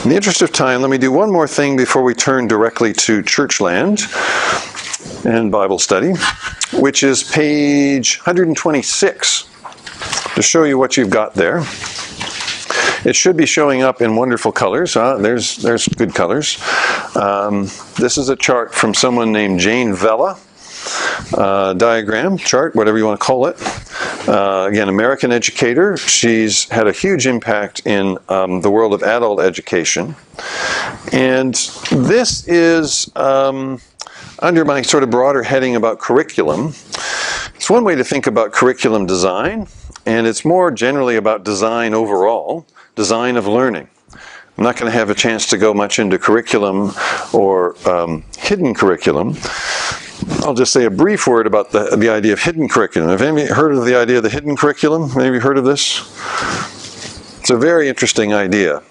In the interest of time, let me do one more thing before we turn directly to Churchland and Bible study, which is page 126, to show you what you've got there. It should be showing up in wonderful colors. There's good colors. This is a chart from someone named Jane Vella. Diagram, chart, whatever you want to call it. Again, American educator. She's had a huge impact in the world of adult education. And this is under my sort of broader heading about curriculum. It's one way to think about curriculum design, and it's more generally about design overall, design of learning. I'm not going to have a chance to go much into curriculum or hidden curriculum. I'll just say a brief word about the idea of hidden curriculum. Have any heard of the idea of the hidden curriculum? Maybe heard of this? It's a very interesting idea.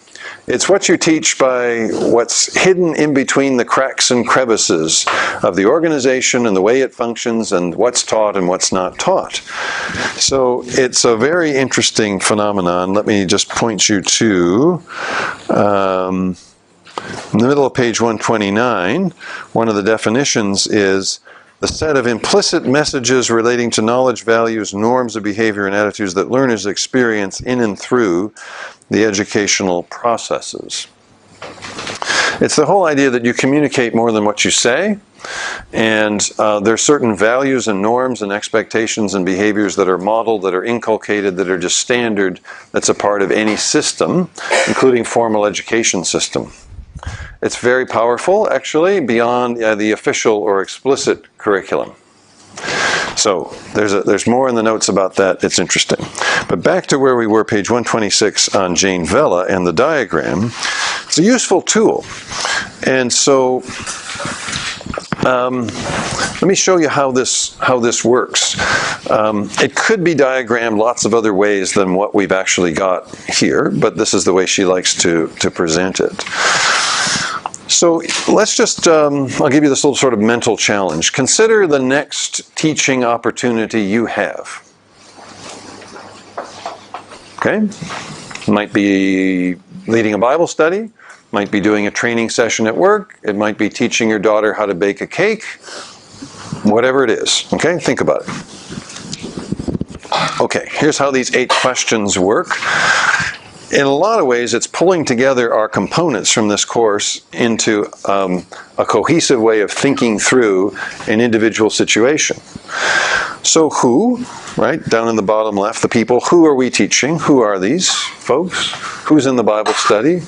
It's what you teach by what's hidden in between the cracks and crevices of the organization and the way it functions and what's taught and what's not taught. So it's a very interesting phenomenon. Let me just point you to in the middle of page 129, one of the definitions is the set of implicit messages relating to knowledge, values, norms of behavior, and attitudes that learners experience in and through the educational processes. It's the whole idea that you communicate more than what you say, and there are certain values and norms and expectations and behaviors that are modeled, that are inculcated, that are just standard, that's a part of any system, including formal education system. It's very powerful, actually, beyond the official or explicit curriculum. So there's more in the notes about that. It's interesting. But back to where we were, page 126 on Jane Vella and the diagram. It's a useful tool. And so let me show you how this works. It could be diagrammed lots of other ways than what we've actually got here, but this is the way she likes to present it. So let's just, I'll give you this little sort of mental challenge. Consider the next teaching opportunity you have. Okay? Might be leading a Bible study, might be doing a training session at work, it might be teaching your daughter how to bake a cake, whatever it is. Okay? Think about it. Okay, here's how these 8 questions work. In a lot of ways, it's pulling together our components from this course into a cohesive way of thinking through an individual situation. So who, right, down in the bottom left, the people, who are we teaching? Who are these folks? Who's in the Bible study?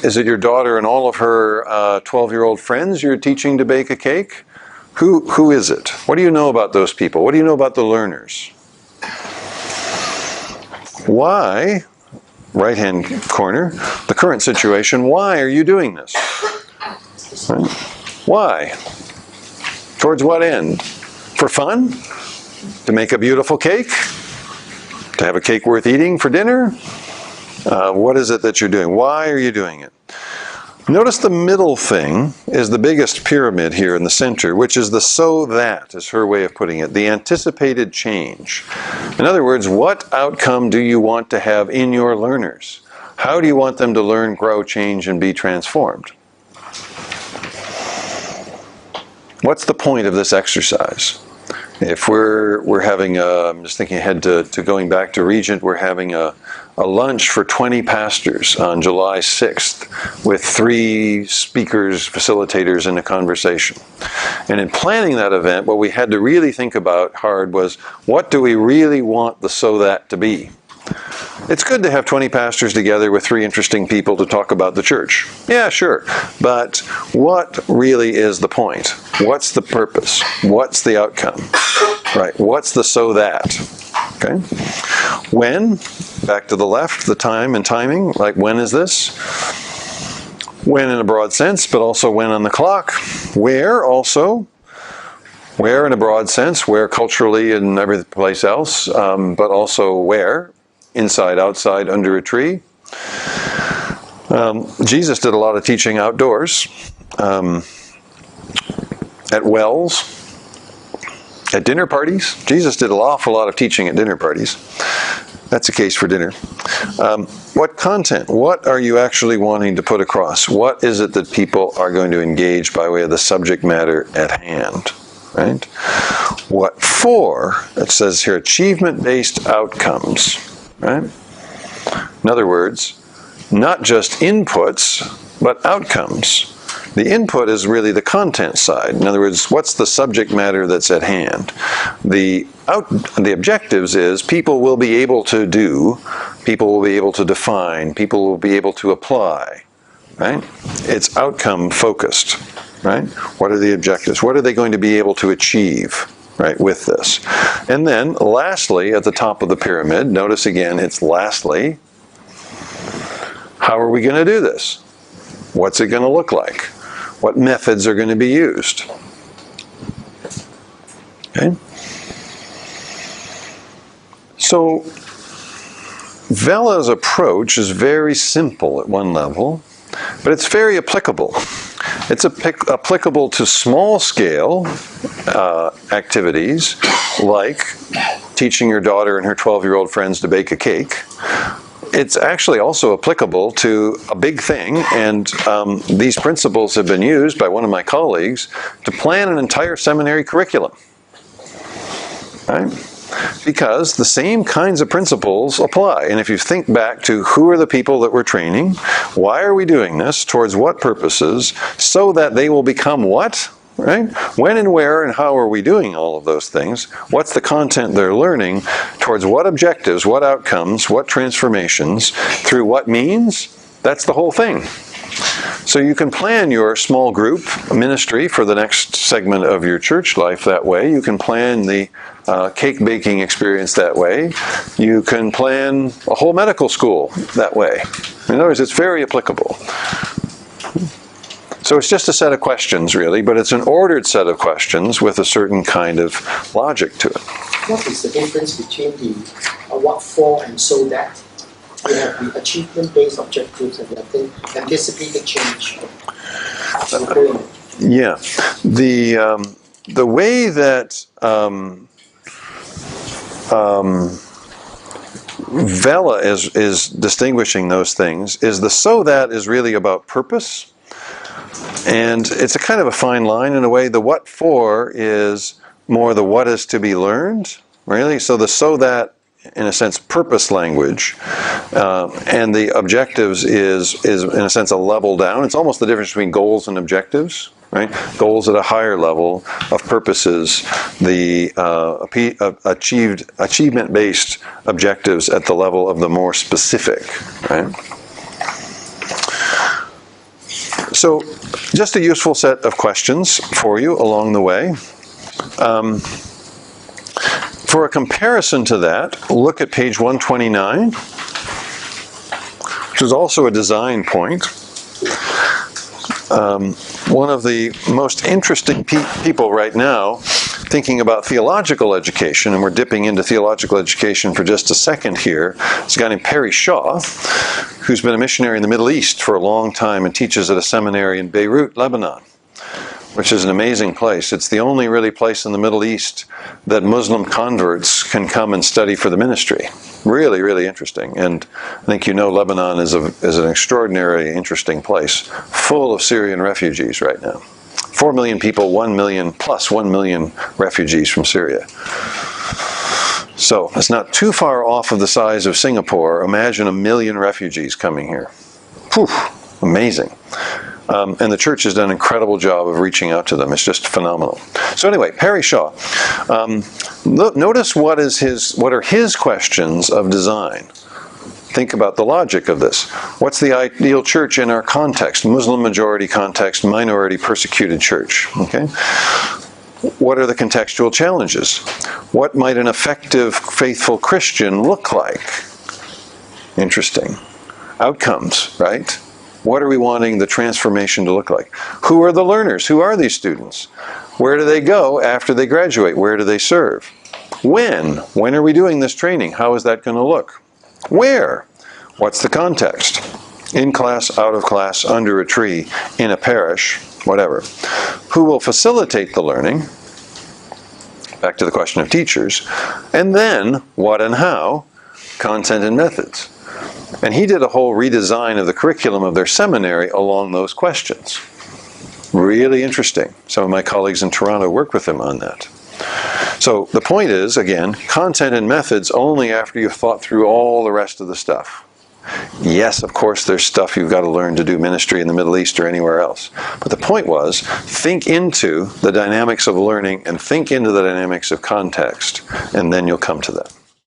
Is it your daughter and all of her 12-year-old friends you're teaching to bake a cake? Who is it? What do you know about those people? What do you know about the learners? Why? Right-hand corner, the current situation, why are you doing this? Right? Why? Towards what end? For fun? To make a beautiful cake? To have a cake worth eating for dinner? What is it that you're doing? Why are you doing it? Notice the middle thing is the biggest pyramid here in the center, which is the so that, is her way of putting it, the anticipated change. In other words, what outcome do you want to have in your learners? How do you want them to learn, grow, change, and be transformed? What's the point of this exercise? If we're having I'm just thinking ahead to going back to Regent, we're having a lunch for 20 pastors on July 6th with 3 speakers, facilitators in a conversation. And in planning that event, what we had to really think about hard was, what do we really want the so that to be? It's good to have 20 pastors together with 3 interesting people to talk about the church. Yeah, sure. But what really is the point? What's the purpose? What's the outcome? Right. What's the so that? Okay. When? Back to the left, the time and timing. Like, when is this? When in a broad sense, but also when on the clock. Where also? Where in a broad sense, where culturally and every place else, but also where? Inside, outside, under a tree. Jesus did a lot of teaching outdoors, at wells, at dinner parties. Jesus did an awful lot of teaching at dinner parties. That's a case for dinner. What content? What are you actually wanting to put across? What is it that people are going to engage by way of the subject matter at hand? Right? What for? It says here, achievement-based outcomes. Right? In other words, not just inputs, but outcomes. The input is really the content side. In other words, what's the subject matter that's at hand? The objectives is people will be able to do, people will be able to define, people will be able to apply. Right? It's outcome focused. Right? What are the objectives? What are they going to be able to achieve? Right, with this. And then lastly, at the top of the pyramid, notice again, it's lastly, how are we going to do this? What's it going to look like? What methods are going to be used? Okay. So, Vela's approach is very simple at one level, but it's very applicable. It's applicable to small-scale activities like teaching your daughter and her 12-year-old friends to bake a cake. It's actually also applicable to a big thing, and these principles have been used by one of my colleagues to plan an entire seminary curriculum. Right? Because the same kinds of principles apply. And if you think back to who are the people that we're training, why are we doing this, towards what purposes, so that they will become what? Right? When and where and how are we doing all of those things? What's the content they're learning? Towards what objectives, what outcomes, what transformations, through what means? That's the whole thing. So you can plan your small group ministry for the next segment of your church life that way. You can plan the cake baking experience that way. You can plan a whole medical school that way. In other words, it's very applicable. So it's just a set of questions, really, but it's an ordered set of questions with a certain kind of logic to it. What is the difference between the what for and so that? We have the achievement-based objectives and we have the anticipated change. Yeah. The way that Vela is distinguishing those things is the so that is really about purpose. And it's a kind of a fine line in a way. The what for is more the what is to be learned, really. So the so that, in a sense, purpose language, and the objectives is in a sense a level down. It's almost the difference between goals and objectives, right? Goals at a higher level of purposes, the achievement-based objectives at the level of the more specific, right? So, just a useful set of questions for you along the way. For a comparison to that, look at page 129, which is also a design point. One of the most interesting people right now thinking about theological education, and we're dipping into theological education for just a second here, is a guy named Perry Shaw, who's been a missionary in the Middle East for a long time and teaches at a seminary in Beirut, Lebanon, which is an amazing place. It's the only really place in the Middle East that Muslim converts can come and study for the ministry. Really, really interesting. And I think you know Lebanon is an extraordinarily interesting place, full of Syrian refugees right now. 4 million people, 1 million plus 1 million refugees from Syria. So it's not too far off of the size of Singapore. Imagine 1 million refugees coming here. Whew, amazing. And the church has done an incredible job of reaching out to them. It's just phenomenal. So anyway, Perry Shaw. Notice what are his questions of design. Think about the logic of this. What's the ideal church in our context? Muslim majority context, minority persecuted church. Okay? What are the contextual challenges? What might an effective, faithful Christian look like? Interesting. Outcomes, right? What are we wanting the transformation to look like? Who are the learners? Who are these students? Where do they go after they graduate? Where do they serve? When? When are we doing this training? How is that going to look? Where? What's the context? In class, out of class, under a tree, in a parish, whatever. Who will facilitate the learning? Back to the question of teachers. And then, what and how? content and methods. And he did a whole redesign of the curriculum of their seminary along those questions. Really interesting. Some of my colleagues in Toronto worked with him on that. So the point is, again, content and methods only after you've thought through all the rest of the stuff. Yes, of course, there's stuff you've got to learn to do ministry in the Middle East or anywhere else. But the point was, think into the dynamics of learning and think into the dynamics of context, and then you'll come to that.